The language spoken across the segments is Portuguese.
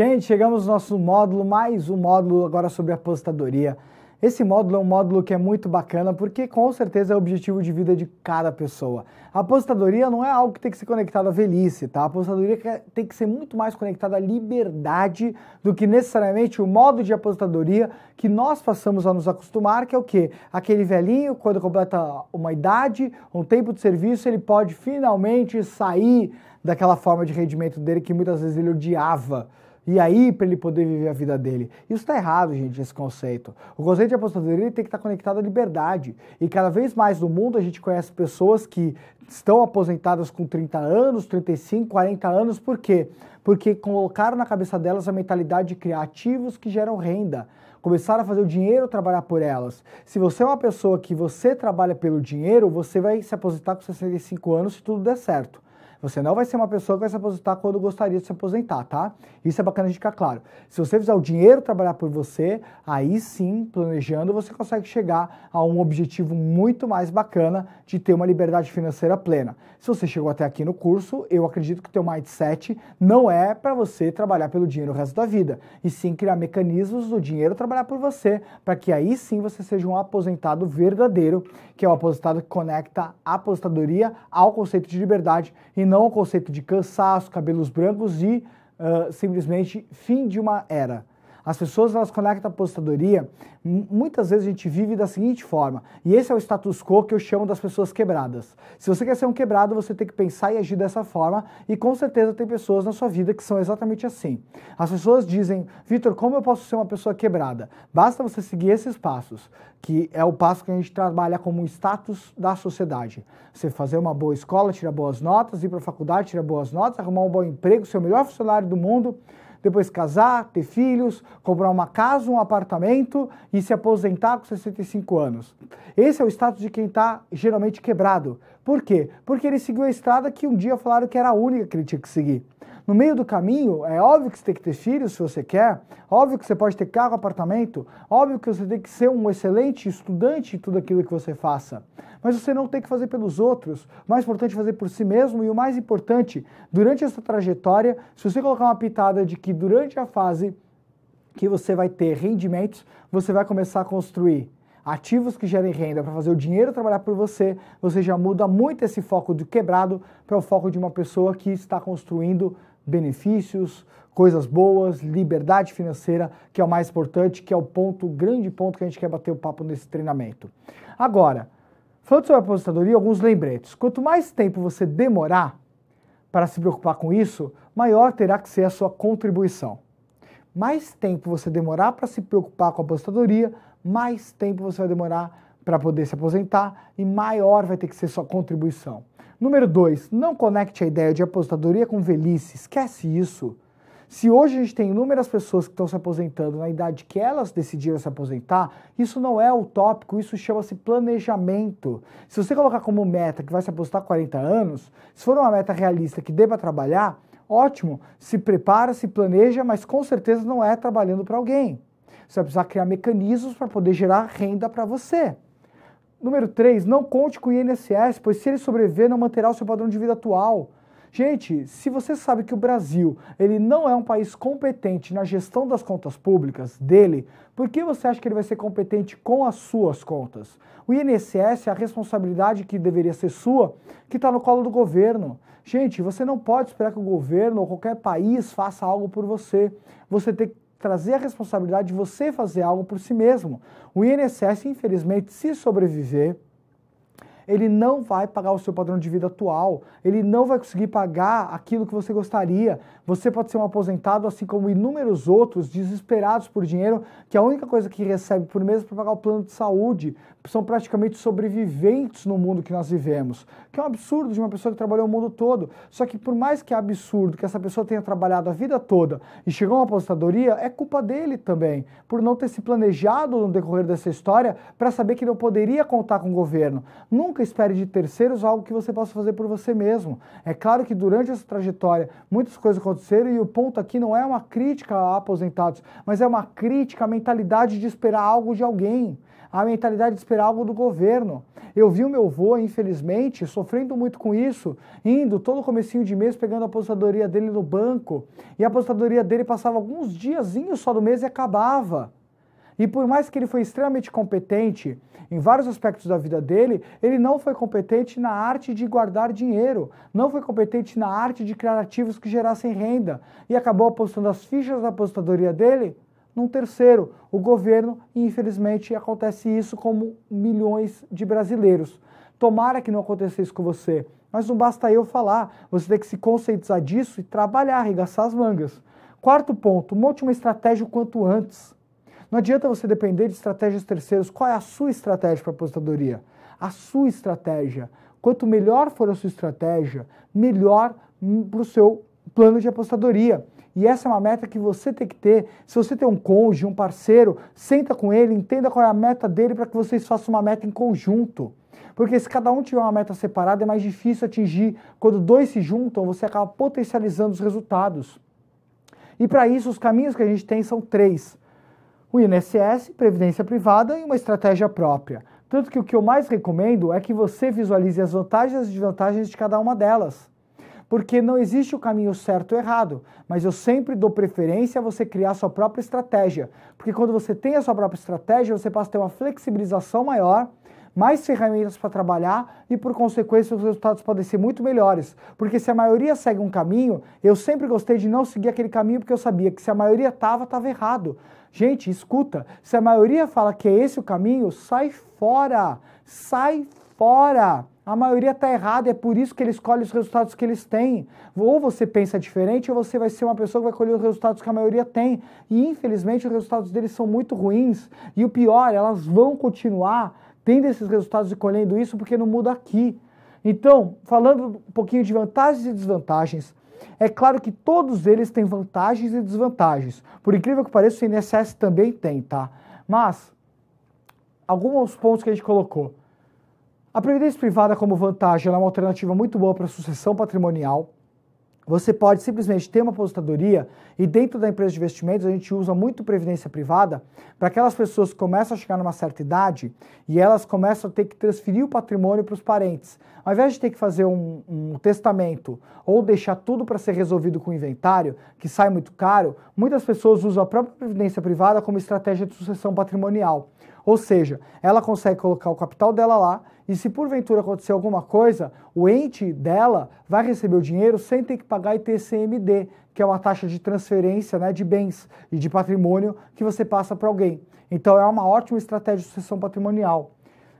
Gente, chegamos no nosso módulo, mais um módulo agora sobre aposentadoria. Esse módulo é um módulo que é muito bacana porque com certeza é o objetivo de vida de cada pessoa. A aposentadoria não é algo que tem que ser conectado à velhice, tá? A aposentadoria tem que ser muito mais conectada à liberdade do que necessariamente o modo de aposentadoria que nós passamos a nos acostumar, que é o quê? Aquele velhinho, quando completa uma idade, um tempo de serviço, ele pode finalmente sair daquela forma de rendimento dele que muitas vezes ele odiava. E aí, para ele poder viver a vida dele. Isso está errado, gente, esse conceito. O conceito de aposentadoria tem que estar conectado à liberdade. E cada vez mais no mundo a gente conhece pessoas que estão aposentadas com 30 anos, 35, 40 anos. Por quê? Porque colocaram na cabeça delas a mentalidade de criar ativos que geram renda. Começaram a fazer o dinheiro trabalhar por elas. Se você é uma pessoa que você trabalha pelo dinheiro, você vai se aposentar com 65 anos se tudo der certo. Você não vai ser uma pessoa que vai se aposentar quando gostaria de se aposentar, tá? Isso é bacana de ficar claro. Se você fizer o dinheiro trabalhar por você, aí sim, planejando, você consegue chegar a um objetivo muito mais bacana de ter uma liberdade financeira plena. Se você chegou até aqui no curso, eu acredito que o teu mindset não é para você trabalhar pelo dinheiro o resto da vida, e sim criar mecanismos do dinheiro trabalhar por você, para que aí sim você seja um aposentado verdadeiro, que é o aposentado que conecta a aposentadoria ao conceito de liberdade e não ao conceito de cansaço, cabelos brancos e simplesmente fim de uma era. As pessoas, elas conectam a aposentadoria, muitas vezes a gente vive da seguinte forma, e esse é o status quo que eu chamo das pessoas quebradas. Se você quer ser um quebrado, você tem que pensar e agir dessa forma, e com certeza tem pessoas na sua vida que são exatamente assim. As pessoas dizem, Vitor, como eu posso ser uma pessoa quebrada? Basta você seguir esses passos, que é o passo que a gente trabalha como um status da sociedade. Você fazer uma boa escola, tirar boas notas, ir para a faculdade, tirar boas notas, arrumar um bom emprego, ser o melhor funcionário do mundo, depois casar, ter filhos, comprar uma casa, um apartamento e se aposentar com 65 anos. Esse é o status de quem está geralmente quebrado. Por quê? Porque ele seguiu a estrada que um dia falaram que era a única que ele tinha que seguir. No meio do caminho, é óbvio que você tem que ter filhos se você quer, óbvio que você pode ter carro, apartamento, óbvio que você tem que ser um excelente estudante em tudo aquilo que você faça. Mas você não tem que fazer pelos outros, o mais importante é fazer por si mesmo e o mais importante, durante essa trajetória, se você colocar uma pitada de que durante a fase que você vai ter rendimentos, você vai começar a construir ativos que gerem renda para fazer o dinheiro trabalhar por você, você já muda muito esse foco do quebrado para o foco de uma pessoa que está construindo benefícios, coisas boas, liberdade financeira, que é o mais importante, que é o ponto, o grande ponto que a gente quer bater o papo nesse treinamento. Agora, falando sobre a aposentadoria, alguns lembretes. Quanto mais tempo você demorar para se preocupar com isso, maior terá que ser a sua contribuição. Mais tempo você demorar para se preocupar com a aposentadoria, mais tempo você vai demorar para poder se aposentar e maior vai ter que ser sua contribuição. Número 2, não conecte a ideia de aposentadoria com velhice, esquece isso. Se hoje a gente tem inúmeras pessoas que estão se aposentando na idade que elas decidiram se aposentar, isso não é utópico, isso chama-se planejamento. Se você colocar como meta que vai se aposentar com 40 anos, se for uma meta realista que dê para trabalhar, ótimo, se prepara, se planeja, mas com certeza não é trabalhando para alguém. Você vai precisar criar mecanismos para poder gerar renda para você. Número 3, não conte com o INSS, pois se ele sobreviver, não manterá o seu padrão de vida atual. Gente, se você sabe que o Brasil ele não é um país competente na gestão das contas públicas dele, por que você acha que ele vai ser competente com as suas contas? O INSS é a responsabilidade que deveria ser sua, que está no colo do governo. Gente, você não pode esperar que o governo ou qualquer país faça algo por você. Você tem que trazer a responsabilidade de você fazer algo por si mesmo. O INSS, infelizmente, se sobreviver, ele não vai pagar o seu padrão de vida atual, ele não vai conseguir pagar aquilo que você gostaria. Você pode ser um aposentado, assim como inúmeros outros, desesperados por dinheiro, que a única coisa que recebe por mês é para pagar o plano de saúde. São praticamente sobreviventes no mundo que nós vivemos, que é um absurdo de uma pessoa que trabalhou o mundo todo. Só que por mais que é absurdo que essa pessoa tenha trabalhado a vida toda e chegou a uma aposentadoria, é culpa dele também, por não ter se planejado no decorrer dessa história para saber que não poderia contar com o governo. Nunca nunca espere de terceiros algo que você possa fazer por você mesmo. É claro que durante essa trajetória muitas coisas aconteceram e o ponto aqui não é uma crítica a aposentados, mas é uma crítica à mentalidade de esperar algo de alguém, a mentalidade de esperar algo do governo. Eu vi o meu avô, infelizmente, sofrendo muito com isso, indo todo comecinho de mês, pegando a aposentadoria dele no banco, e a aposentadoria dele passava alguns diazinhos só do mês e acabava. E por mais que ele foi extremamente competente em vários aspectos da vida dele, ele não foi competente na arte de guardar dinheiro, não foi competente na arte de criar ativos que gerassem renda, e acabou apostando as fichas da aposentadoria dele num terceiro, o governo, e infelizmente acontece isso com milhões de brasileiros. Tomara que não aconteça isso com você, mas não basta eu falar, você tem que se conscientizar disso e trabalhar, arregaçar as mangas. Quarto ponto, monte uma estratégia o quanto antes. Não adianta você depender de estratégias terceiros. Qual é a sua estratégia para a aposentadoria? A sua estratégia. Quanto melhor for a sua estratégia, melhor para o seu plano de apostadoria. E essa é uma meta que você tem que ter. Se você tem um cônjuge, um parceiro, senta com ele, entenda qual é a meta dele para que vocês façam uma meta em conjunto. Porque se cada um tiver uma meta separada, é mais difícil atingir. Quando dois se juntam, você acaba potencializando os resultados. E para isso, os caminhos que a gente tem são 3. O INSS, previdência privada e uma estratégia própria. Tanto que o que eu mais recomendo é que você visualize as vantagens e as desvantagens de cada uma delas. Porque não existe o caminho certo ou errado, mas eu sempre dou preferência a você criar a sua própria estratégia. Porque quando você tem a sua própria estratégia, você passa a ter uma flexibilização maior, mais ferramentas para trabalhar e, por consequência, os resultados podem ser muito melhores. Porque se a maioria segue um caminho, eu sempre gostei de não seguir aquele caminho porque eu sabia que se a maioria estava errado. Gente, escuta, se a maioria fala que é esse o caminho, sai fora, sai fora. A maioria está errada, é por isso que ele escolhe os resultados que eles têm. Ou você pensa diferente, ou você vai ser uma pessoa que vai colher os resultados que a maioria tem. E infelizmente os resultados deles são muito ruins. E o pior, elas vão continuar tendo esses resultados e colhendo isso porque não muda aqui. Então, falando um pouquinho de vantagens e desvantagens, é claro que todos eles têm vantagens e desvantagens. Por incrível que pareça, o INSS também tem, tá? Mas, alguns pontos que a gente colocou. A previdência privada como vantagem ela é uma alternativa muito boa para a sucessão patrimonial. Você pode simplesmente ter uma aposentadoria e dentro da empresa de investimentos a gente usa muito previdência privada para aquelas pessoas que começam a chegar numa certa idade e elas começam a ter que transferir o patrimônio para os parentes. Ao invés de ter que fazer um testamento ou deixar tudo para ser resolvido com inventário, que sai muito caro, muitas pessoas usam a própria previdência privada como estratégia de sucessão patrimonial. Ou seja, ela consegue colocar o capital dela lá e se porventura acontecer alguma coisa, o ente dela vai receber o dinheiro sem ter que pagar ITCMD, que é uma taxa de transferência, né, de bens e de patrimônio que você passa para alguém. Então é uma ótima estratégia de sucessão patrimonial.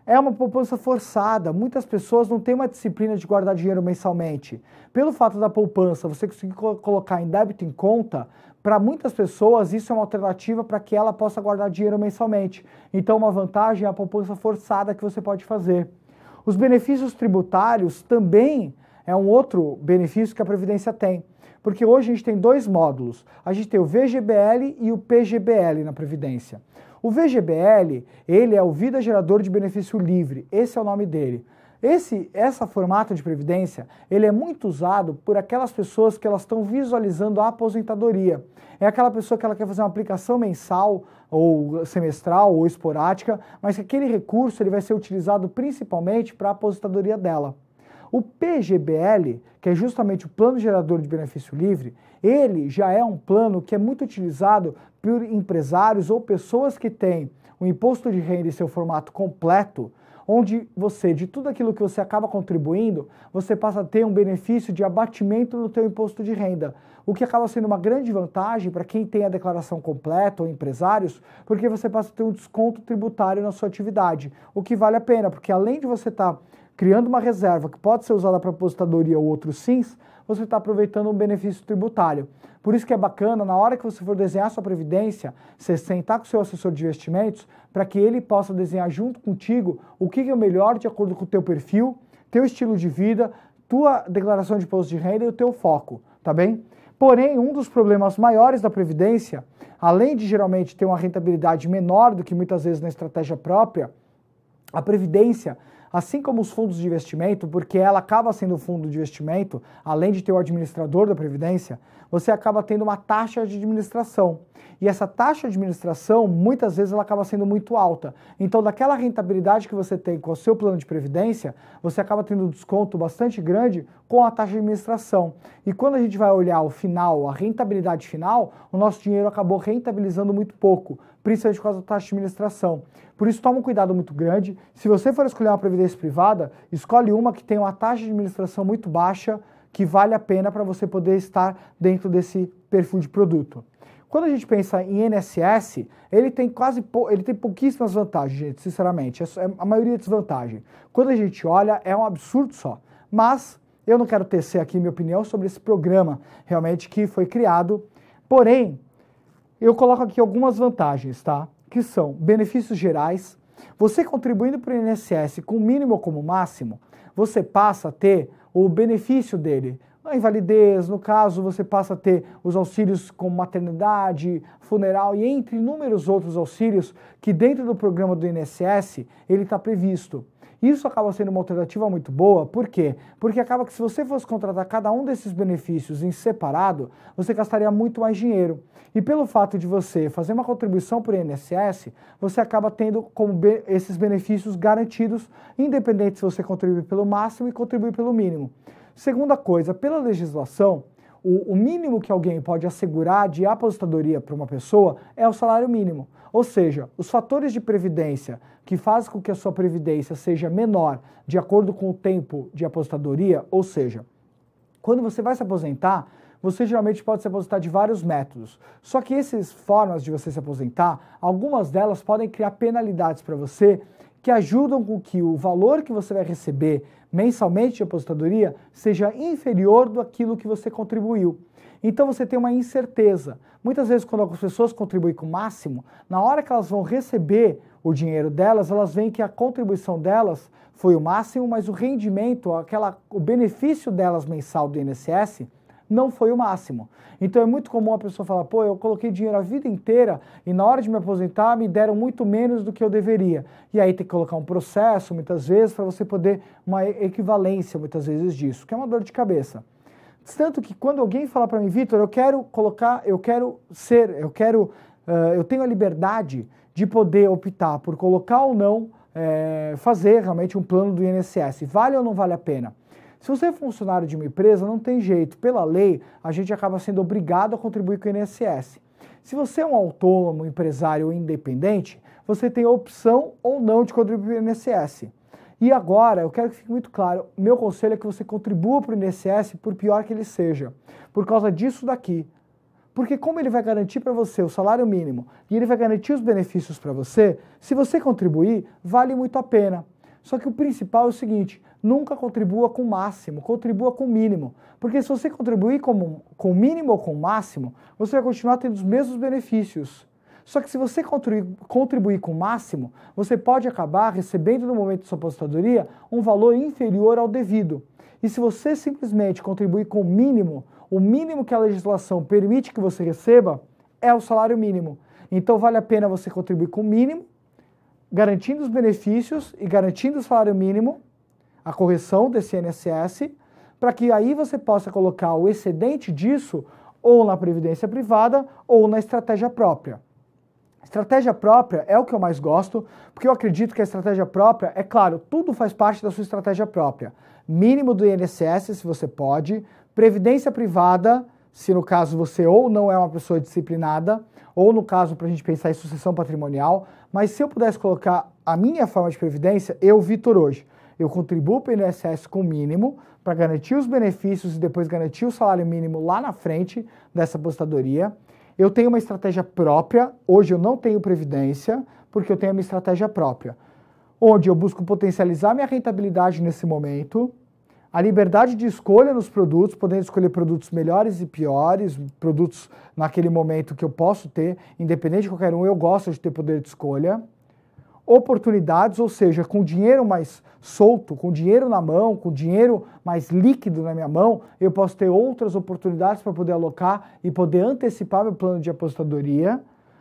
É uma poupança forçada, muitas pessoas não têm uma disciplina de guardar dinheiro mensalmente. Pelo fato da poupança, você conseguir colocar em débito em conta, para muitas pessoas isso é uma alternativa para que ela possa guardar dinheiro mensalmente. Então uma vantagem é a poupança forçada que você pode fazer. Os benefícios tributários também é um outro benefício que a Previdência tem. Porque hoje a gente tem 2 módulos. A gente tem o VGBL e o PGBL na Previdência. O VGBL, ele é o Vida Gerador de Benefício Livre. Esse é o nome dele. Esse formato de previdência, ele é muito usado por aquelas pessoas que elas estão visualizando a aposentadoria. É aquela pessoa que ela quer fazer uma aplicação mensal, ou semestral, ou esporádica, mas que aquele recurso ele vai ser utilizado principalmente para a aposentadoria dela. O PGBL, que é justamente o Plano Gerador de Benefício Livre, ele já é um plano que é muito utilizado por empresários ou pessoas que têm o imposto de renda em seu formato completo, onde você, de tudo aquilo que você acaba contribuindo, você passa a ter um benefício de abatimento no teu imposto de renda, o que acaba sendo uma grande vantagem para quem tem a declaração completa ou empresários, porque você passa a ter um desconto tributário na sua atividade, o que vale a pena, porque além de você estar criando uma reserva que pode ser usada para aposentadoria ou outros fins, você está aproveitando um benefício tributário. Por isso que é bacana, na hora que você for desenhar sua previdência, você sentar com o seu assessor de investimentos para que ele possa desenhar junto contigo o que é o melhor de acordo com o teu perfil, teu estilo de vida, tua declaração de imposto de renda e o teu foco, tá bem? Porém, um dos problemas maiores da previdência, além de geralmente ter uma rentabilidade menor do que muitas vezes na estratégia própria, a previdência, assim como os fundos de investimento, porque ela acaba sendo um fundo de investimento, além de ter o administrador da Previdência, você acaba tendo uma taxa de administração. E essa taxa de administração, muitas vezes, ela acaba sendo muito alta. Então, daquela rentabilidade que você tem com o seu plano de previdência, você acaba tendo um desconto bastante grande com a taxa de administração. E quando a gente vai olhar o final, a rentabilidade final, o nosso dinheiro acabou rentabilizando muito pouco, principalmente por causa da taxa de administração. Por isso, toma um cuidado muito grande. Se você for escolher uma previdência privada, escolhe uma que tem uma taxa de administração muito baixa, que vale a pena para você poder estar dentro desse perfil de produto. Quando a gente pensa em INSS, ele tem pouquíssimas vantagens, gente, sinceramente. A maioria é desvantagem. Quando a gente olha, é um absurdo só. Mas eu não quero tecer aqui minha opinião sobre esse programa, realmente, que foi criado. Porém, eu coloco aqui algumas vantagens, tá? Que são benefícios gerais. Você contribuindo para o INSS com o mínimo ou como máximo, você passa a ter o benefício dele. A invalidez, no caso, você passa a ter os auxílios como maternidade, funeral e entre inúmeros outros auxílios que dentro do programa do INSS ele está previsto. Isso acaba sendo uma alternativa muito boa, por quê? Porque acaba que se você fosse contratar cada um desses benefícios em separado, você gastaria muito mais dinheiro. E pelo fato de você fazer uma contribuição para o INSS, você acaba tendo como esses benefícios garantidos, independente se você contribuir pelo máximo e contribuir pelo mínimo. Segunda coisa, pela legislação, o mínimo que alguém pode assegurar de aposentadoria para uma pessoa é o salário mínimo. Ou seja, os fatores de previdência que fazem com que a sua previdência seja menor de acordo com o tempo de aposentadoria, ou seja, quando você vai se aposentar, você geralmente pode se aposentar de vários métodos. Só que essas formas de você se aposentar, algumas delas podem criar penalidades para você que ajudam com que o valor que você vai receber mensalmente de aposentadoria seja inferior do aquilo que você contribuiu. Então você tem uma incerteza. Muitas vezes quando as pessoas contribuem com o máximo, na hora que elas vão receber o dinheiro delas, elas veem que a contribuição delas foi o máximo, mas o rendimento, o benefício delas mensal do INSS não foi o máximo. Então é muito comum a pessoa falar, pô, eu coloquei dinheiro a vida inteira e na hora de me aposentar me deram muito menos do que eu deveria. E aí tem que colocar um processo, muitas vezes, para você poder, uma equivalência, muitas vezes, disso, que é uma dor de cabeça. Tanto que quando alguém fala para mim, Vitor, eu tenho a liberdade de poder optar por colocar ou não, fazer realmente um plano do INSS. Vale ou não vale a pena? Se você é funcionário de uma empresa, não tem jeito. Pela lei, a gente acaba sendo obrigado a contribuir com o INSS. Se você é um autônomo, empresário ou independente, você tem a opção ou não de contribuir para o INSS. E agora, eu quero que fique muito claro, meu conselho é que você contribua para o INSS, por pior que ele seja, por causa disso daqui. Porque como ele vai garantir para você o salário mínimo e ele vai garantir os benefícios para você, se você contribuir, vale muito a pena. Só que o principal é o seguinte, nunca contribua com o máximo, contribua com o mínimo. Porque se você contribuir com o mínimo ou com o máximo, você vai continuar tendo os mesmos benefícios. Só que se você contribuir com o máximo, você pode acabar recebendo no momento de sua aposentadoria um valor inferior ao devido. E se você simplesmente contribuir com o mínimo que a legislação permite que você receba é o salário mínimo. Então vale a pena você contribuir com o mínimo, garantindo os benefícios e garantindo o salário mínimo, a correção desse INSS, para que aí você possa colocar o excedente disso ou na previdência privada ou na estratégia própria. Estratégia própria é o que eu mais gosto, porque eu acredito que a estratégia própria, é claro, tudo faz parte da sua estratégia própria. Mínimo do INSS, se você pode, previdência privada, se no caso você ou não é uma pessoa disciplinada, ou no caso para a gente pensar em sucessão patrimonial, mas se eu pudesse colocar a minha forma de previdência, eu, Vitor, hoje, eu contribuo para o INSS com o mínimo, para garantir os benefícios e depois garantir o salário mínimo lá na frente dessa aposentadoria. Eu tenho uma estratégia própria, hoje eu não tenho previdência, porque eu tenho a minha estratégia própria, onde eu busco potencializar minha rentabilidade nesse momento, a liberdade de escolha nos produtos, podendo escolher produtos melhores e piores, produtos naquele momento que eu posso ter, independente de qualquer um, eu gosto de ter poder de escolha. Oportunidades, ou seja, com dinheiro mais solto, com dinheiro na mão, com dinheiro mais líquido na minha mão, eu posso ter outras oportunidades para poder alocar e poder antecipar meu plano de aposentadoria.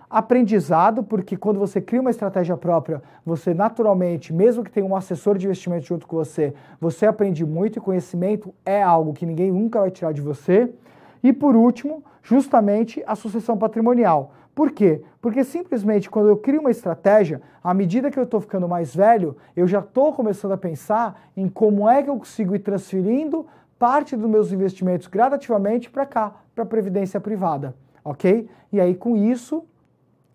aprendizado, porque quando você cria uma estratégia própria, você naturalmente, mesmo que tenha um assessor de investimento junto com você, você aprende muito e conhecimento é algo que ninguém nunca vai tirar de você. E por último, justamente a sucessão patrimonial. Por quê? Porque simplesmente quando eu crio uma estratégia, à medida que eu estou ficando mais velho, eu já estou começando a pensar em como é que eu consigo ir transferindo parte dos meus investimentos gradativamente para cá, para a previdência privada, ok? E aí com isso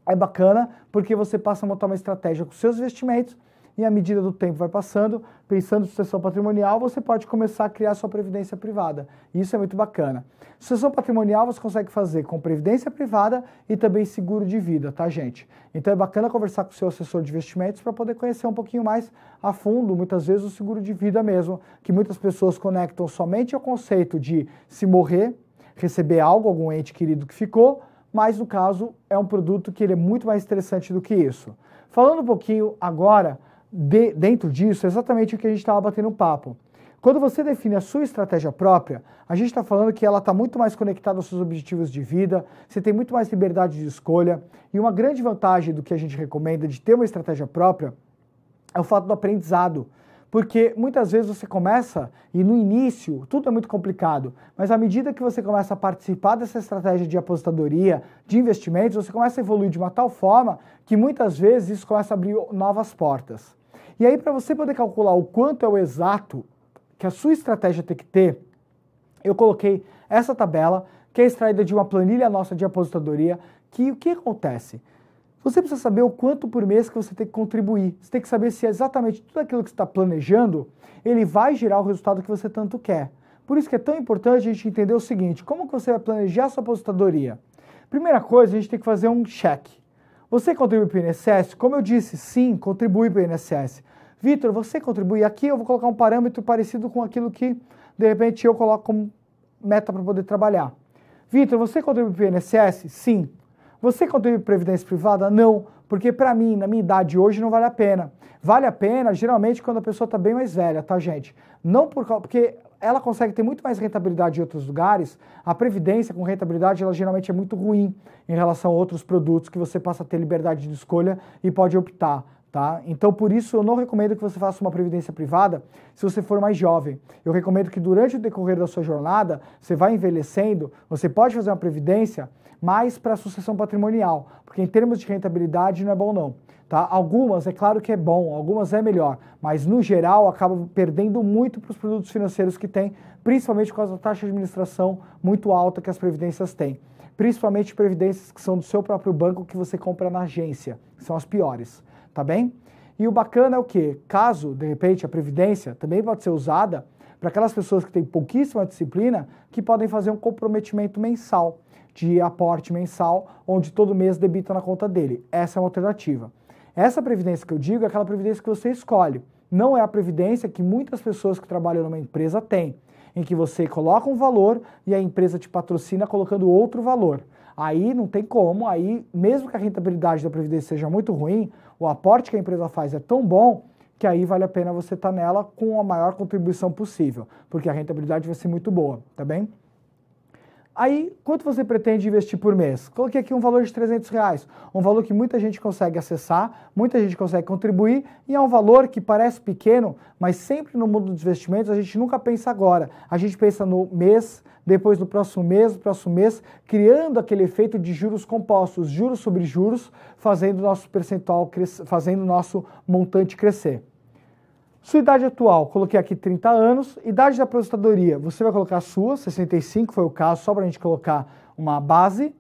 é bacana porque você passa a montar uma estratégia com seus investimentos e à medida do tempo vai passando, pensando em sucessão patrimonial, você pode começar a criar sua previdência privada. Isso é muito bacana. Sucessão patrimonial você consegue fazer com previdência privada e também seguro de vida, tá, gente? Então é bacana conversar com o seu assessor de investimentos para poder conhecer um pouquinho mais a fundo, muitas vezes, o seguro de vida mesmo, que muitas pessoas conectam somente ao conceito de se morrer, receber algo, algum ente querido que ficou, mas no caso é um produto que ele é muito mais interessante do que isso. Falando um pouquinho agora, dentro disso, exatamente o que a gente estava batendo um papo. Quando você define a sua estratégia própria, a gente está falando que ela está muito mais conectada aos seus objetivos de vida, você tem muito mais liberdade de escolha, e uma grande vantagem do que a gente recomenda de ter uma estratégia própria é o fato do aprendizado. Porque muitas vezes você começa, e no início tudo é muito complicado, mas à medida que você começa a participar dessa estratégia de aposentadoria, de investimentos, você começa a evoluir de uma tal forma que muitas vezes isso começa a abrir novas portas. E aí, para você poder calcular o quanto é o exato que a sua estratégia tem que ter, eu coloquei essa tabela, que é extraída de uma planilha nossa de aposentadoria, que o que acontece? Você precisa saber o quanto por mês que você tem que contribuir. Você tem que saber se exatamente tudo aquilo que você está planejando, ele vai gerar o resultado que você tanto quer. Por isso que é tão importante a gente entender o seguinte, como que você vai planejar a sua aposentadoria? Primeira coisa, a gente tem que fazer um cheque. Você contribui para o INSS? Como eu disse, sim, contribui para o INSS. Vitor, você contribui? Aqui eu vou colocar um parâmetro parecido com aquilo que, de repente, eu coloco como meta para poder trabalhar. Vitor, você contribui para o INSS? Sim. Você contribui para previdência privada? Não, porque para mim, na minha idade hoje, não vale a pena. Vale a pena, geralmente, quando a pessoa está bem mais velha, tá, gente? Não porque ela consegue ter muito mais rentabilidade em outros lugares. A previdência com rentabilidade, ela geralmente é muito ruim em relação a outros produtos que você passa a ter liberdade de escolha e pode optar. Tá? Então, por isso, eu não recomendo que você faça uma previdência privada se você for mais jovem. Eu recomendo que durante o decorrer da sua jornada, você vai envelhecendo, você pode fazer uma previdência mais para sucessão patrimonial, porque em termos de rentabilidade não é bom não. Tá? Algumas, é claro que é bom, algumas é melhor, mas no geral acaba perdendo muito para os produtos financeiros que tem, principalmente por causa da taxa de administração muito alta que as previdências têm. Principalmente previdências que são do seu próprio banco que você compra na agência, que são as piores. Tá bem? E o bacana é o quê? Caso, de repente, a previdência também pode ser usada para aquelas pessoas que têm pouquíssima disciplina, que podem fazer um comprometimento mensal, de aporte mensal, onde todo mês debita na conta dele. Essa é uma alternativa. Essa previdência que eu digo é aquela previdência que você escolhe. Não é a previdência que muitas pessoas que trabalham numa empresa têm, em que você coloca um valor e a empresa te patrocina colocando outro valor. Aí não tem como, aí mesmo que a rentabilidade da previdência seja muito ruim, o aporte que a empresa faz é tão bom que aí vale a pena você estar nela com a maior contribuição possível, porque a rentabilidade vai ser muito boa, tá bem? Aí, quanto você pretende investir por mês? Coloquei aqui um valor de R$300, um valor que muita gente consegue acessar, muita gente consegue contribuir, e é um valor que parece pequeno, mas sempre no mundo dos investimentos a gente nunca pensa agora. A gente pensa no mês, depois do próximo mês, criando aquele efeito de juros compostos, juros sobre juros, fazendo o nosso percentual, fazendo o nosso montante crescer. Sua idade atual, coloquei aqui 30 anos. Idade da aposentadoria, você vai colocar a sua, 65 foi o caso, só para a gente colocar uma base.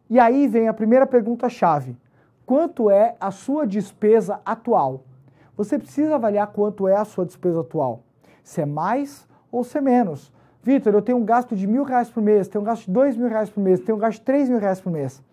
E aí vem a primeira pergunta-chave. Quanto é a sua despesa atual? Você precisa avaliar quanto é a sua despesa atual. Se é mais ou se é menos. Vitor, eu tenho um gasto de R$1.000 por mês, tenho um gasto de R$2.000 por mês, tenho um gasto de R$3.000 por mês.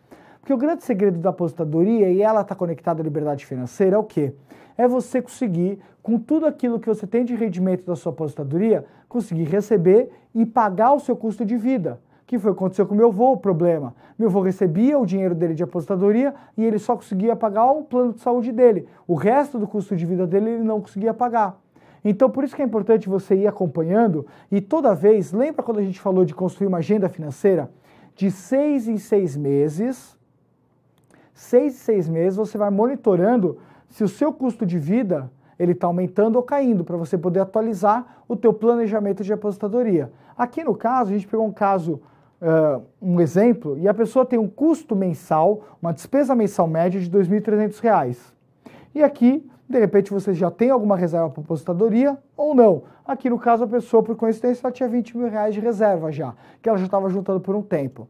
Porque o grande segredo da aposentadoria, e ela está conectada à liberdade financeira, é o quê? É você conseguir, com tudo aquilo que você tem de rendimento da sua aposentadoria, conseguir receber e pagar o seu custo de vida. Que foi o que aconteceu com meu avô, o problema. Meu avô recebia o dinheiro dele de aposentadoria e ele só conseguia pagar o plano de saúde dele. O resto do custo de vida dele ele não conseguia pagar. Então, por isso que é importante você ir acompanhando e toda vez, lembra quando a gente falou de construir uma agenda financeira? De 6 em 6 meses, 6 em 6 meses você vai monitorando se o seu custo de vida ele está aumentando ou caindo, para você poder atualizar o teu planejamento de aposentadoria. Aqui no caso, a gente pegou um caso, um exemplo, e a pessoa tem um custo mensal, uma despesa mensal média de R$ 2.300. E aqui, de repente, você já tem alguma reserva para aposentadoria ou não. Aqui no caso, a pessoa, por coincidência, ela tinha R$ 20.000 de reserva já, que ela já estava juntando por um tempo.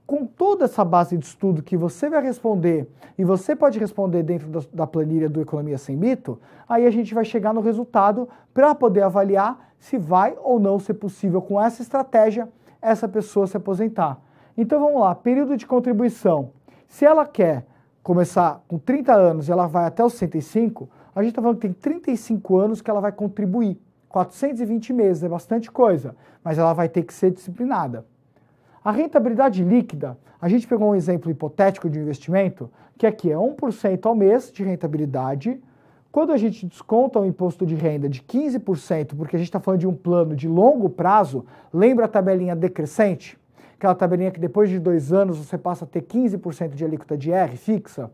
Com toda essa base de estudo que você vai responder, e você pode responder dentro da planilha do Economia Sem Mito, aí a gente vai chegar no resultado para poder avaliar se vai ou não ser possível, com essa estratégia, essa pessoa se aposentar. Então vamos lá, período de contribuição. Se ela quer começar com 30 anos e ela vai até os 65, a gente está falando que tem 35 anos que ela vai contribuir. 420 meses, é bastante coisa, mas ela vai ter que ser disciplinada. A rentabilidade líquida, a gente pegou um exemplo hipotético de investimento, que aqui é 1% ao mês de rentabilidade. Quando a gente desconta o imposto de renda de 15%, porque a gente está falando de um plano de longo prazo, lembra a tabelinha decrescente? Aquela tabelinha que depois de 2 anos você passa a ter 15% de alíquota de IR fixa?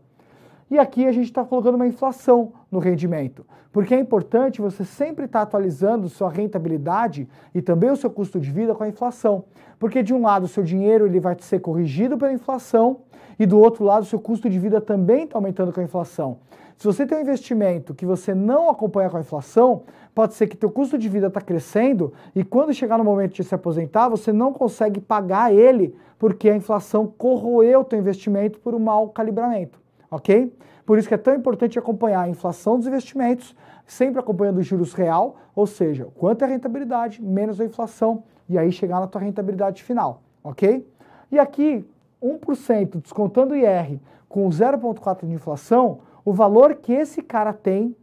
E aqui a gente está colocando uma inflação no rendimento, porque é importante você sempre estar atualizando sua rentabilidade e também o seu custo de vida com a inflação, porque de um lado o seu dinheiro ele vai ser corrigido pela inflação e do outro lado o seu custo de vida também está aumentando com a inflação. Se você tem um investimento que você não acompanha com a inflação, pode ser que teu custo de vida está crescendo e quando chegar no momento de se aposentar, você não consegue pagar ele porque a inflação corroeu o teu investimento por um mau calibramento. Ok? Por isso que é tão importante acompanhar a inflação dos investimentos, sempre acompanhando os juros real, ou seja, quanto é a rentabilidade, menos a inflação, e aí chegar na tua rentabilidade final, ok? E aqui, 1% descontando o IR com 0,4% de inflação, o valor que esse cara tem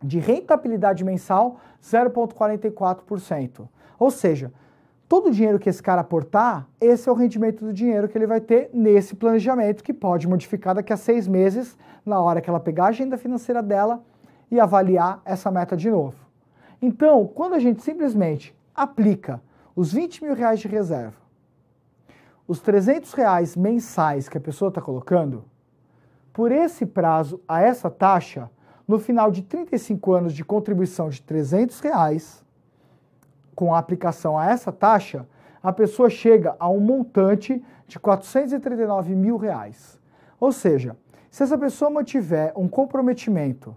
de rentabilidade mensal, 0,44%. Ou seja, todo o dinheiro que esse cara aportar, esse é o rendimento do dinheiro que ele vai ter nesse planejamento, que pode modificar daqui a 6 meses, na hora que ela pegar a agenda financeira dela e avaliar essa meta de novo. Então, quando a gente simplesmente aplica os R$ 20.000 de reserva, os R$ 300 mensais que a pessoa está colocando, por esse prazo, a essa taxa, no final de 35 anos de contribuição de R$ 300, com a aplicação a essa taxa, a pessoa chega a um montante de R$ 439.000. Ou seja, se essa pessoa mantiver um comprometimento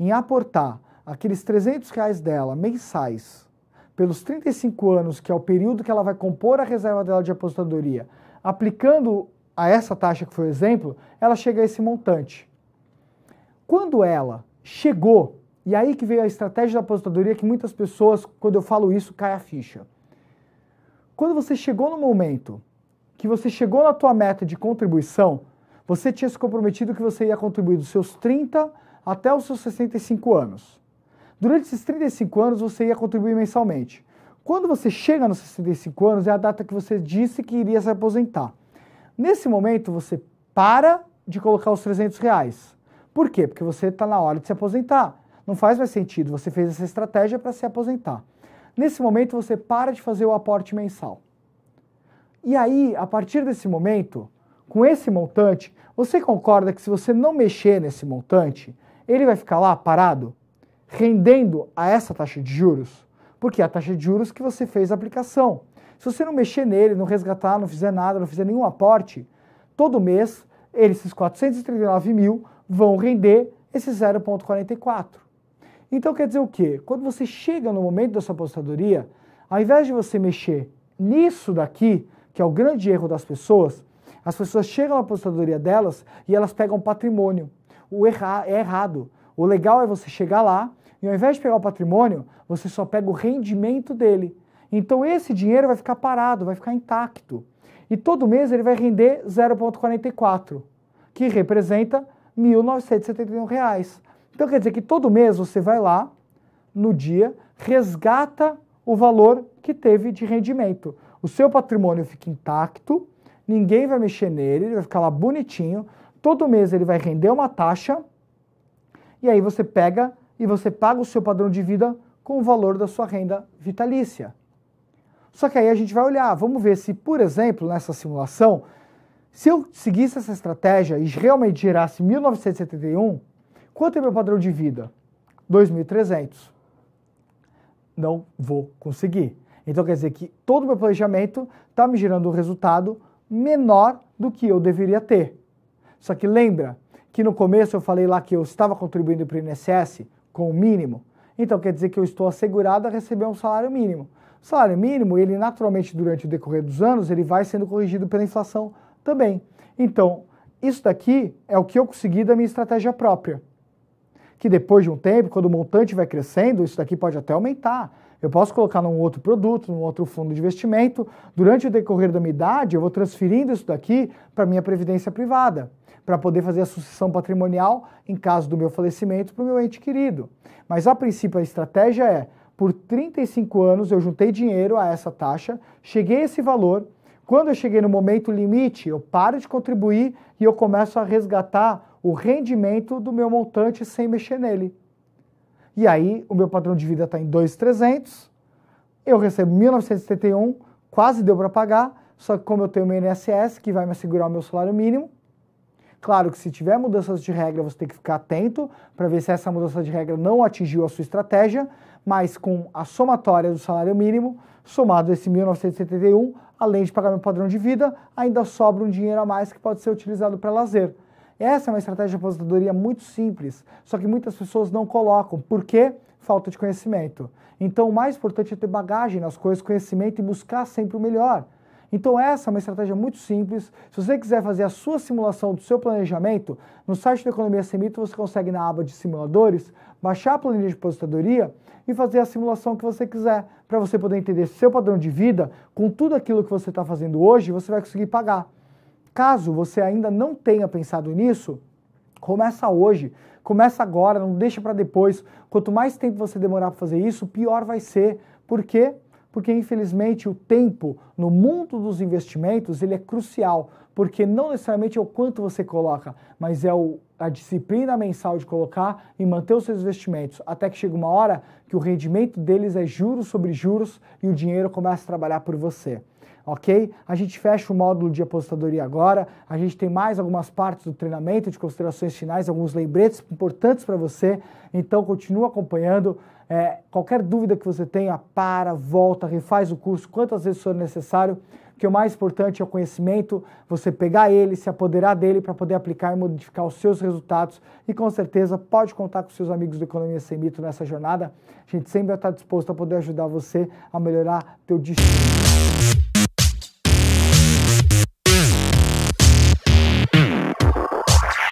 em aportar aqueles R$ 300 dela mensais pelos 35 anos, que é o período que ela vai compor a reserva dela de aposentadoria, aplicando a essa taxa que foi o exemplo, ela chega a esse montante. Quando ela chegou, e aí que veio a estratégia da aposentadoria, que muitas pessoas, quando eu falo isso, cai a ficha. Quando você chegou no momento que você chegou na tua meta de contribuição, você tinha se comprometido que você ia contribuir dos seus 30 até os seus 65 anos. Durante esses 35 anos, você ia contribuir mensalmente. Quando você chega nos 65 anos, é a data que você disse que iria se aposentar. Nesse momento, você para de colocar os R$300. Por quê? Porque você está na hora de se aposentar. Não faz mais sentido, você fez essa estratégia para se aposentar. Nesse momento, você para de fazer o aporte mensal. E aí, a partir desse momento, com esse montante, você concorda que se você não mexer nesse montante, ele vai ficar lá parado, rendendo a essa taxa de juros? Porque é a taxa de juros que você fez a aplicação. Se você não mexer nele, não resgatar, não fizer nada, não fizer nenhum aporte, todo mês, esses 439 mil vão render esse 0,44. Então quer dizer o quê? Quando você chega no momento da sua aposentadoria, ao invés de você mexer nisso daqui, que é o grande erro das pessoas, as pessoas chegam na aposentadoria delas e elas pegam patrimônio. É errado. O legal é você chegar lá e ao invés de pegar o patrimônio, você só pega o rendimento dele. Então esse dinheiro vai ficar parado, vai ficar intacto. E todo mês ele vai render 0,44, que representa R$ 1.971. Então quer dizer que todo mês você vai lá, no dia, resgata o valor que teve de rendimento. O seu patrimônio fica intacto, ninguém vai mexer nele, ele vai ficar lá bonitinho, todo mês ele vai render uma taxa, e aí você pega e você paga o seu padrão de vida com o valor da sua renda vitalícia. Só que aí a gente vai olhar, vamos ver se, por exemplo, nessa simulação, Se eu seguisse essa estratégia e realmente gerasse 1.971, quanto é meu padrão de vida? 2.300. Não vou conseguir. Então quer dizer que todo o meu planejamento está me gerando um resultado menor do que eu deveria ter. Só que lembra que no começo eu falei lá que eu estava contribuindo para o INSS com o mínimo? Então quer dizer que eu estou assegurado a receber um salário mínimo. O salário mínimo, ele naturalmente durante o decorrer dos anos, ele vai sendo corrigido pela inflação também. Então, isso daqui é o que eu consegui da minha estratégia própria. Que depois de um tempo, quando o montante vai crescendo, isso daqui pode até aumentar. Eu posso colocar num outro produto, num outro fundo de investimento. Durante o decorrer da minha idade, eu vou transferindo isso daqui para a minha previdência privada, para poder fazer a sucessão patrimonial, em caso do meu falecimento, para o meu ente querido. Mas, a princípio, a estratégia é, por 35 anos, eu juntei dinheiro a essa taxa, cheguei a esse valor. Quando eu cheguei no momento limite, eu paro de contribuir e eu começo a resgatar o rendimento do meu montante sem mexer nele. E aí, o meu padrão de vida está em 2.300, eu recebo 1.971, quase deu para pagar, só que como eu tenho o meu INSS, que vai me assegurar o meu salário mínimo, claro que se tiver mudanças de regra, você tem que ficar atento para ver se essa mudança de regra não atingiu a sua estratégia, mas com a somatória do salário mínimo, somado esse 1.971, além de pagar meu padrão de vida, ainda sobra um dinheiro a mais que pode ser utilizado para lazer. Essa é uma estratégia de aposentadoria muito simples, só que muitas pessoas não colocam. Por quê? Falta de conhecimento. Então o mais importante é ter bagagem nas coisas, conhecimento e buscar sempre o melhor. Então essa é uma estratégia muito simples. Se você quiser fazer a sua simulação do seu planejamento, no site da Economia Sem Mito você consegue na aba de simuladores, baixar a planilha de aposentadoria e fazer a simulação que você quiser, para você poder entender seu padrão de vida, com tudo aquilo que você está fazendo hoje, você vai conseguir pagar. Caso você ainda não tenha pensado nisso, começa hoje, começa agora, não deixa para depois. Quanto mais tempo você demorar para fazer isso, pior vai ser. Por quê? Porque, infelizmente, o tempo no mundo dos investimentos ele é crucial, porque não necessariamente é o quanto você coloca, mas é a disciplina mensal de colocar e manter os seus investimentos, até que chega uma hora que o rendimento deles é juros sobre juros e o dinheiro começa a trabalhar por você. Ok? A gente fecha o módulo de aposentadoria agora, a gente tem mais algumas partes do treinamento de considerações finais, alguns lembretes importantes para você, então continua acompanhando. Qualquer dúvida que você tenha, volta, refaz o curso quantas vezes for necessário, que o mais importante é o conhecimento, você pegar ele, se apoderar dele para poder aplicar e modificar os seus resultados e com certeza pode contar com seus amigos do Economia Sem Mito nessa jornada. A gente sempre vai estar disposto a poder ajudar você a melhorar teu destino.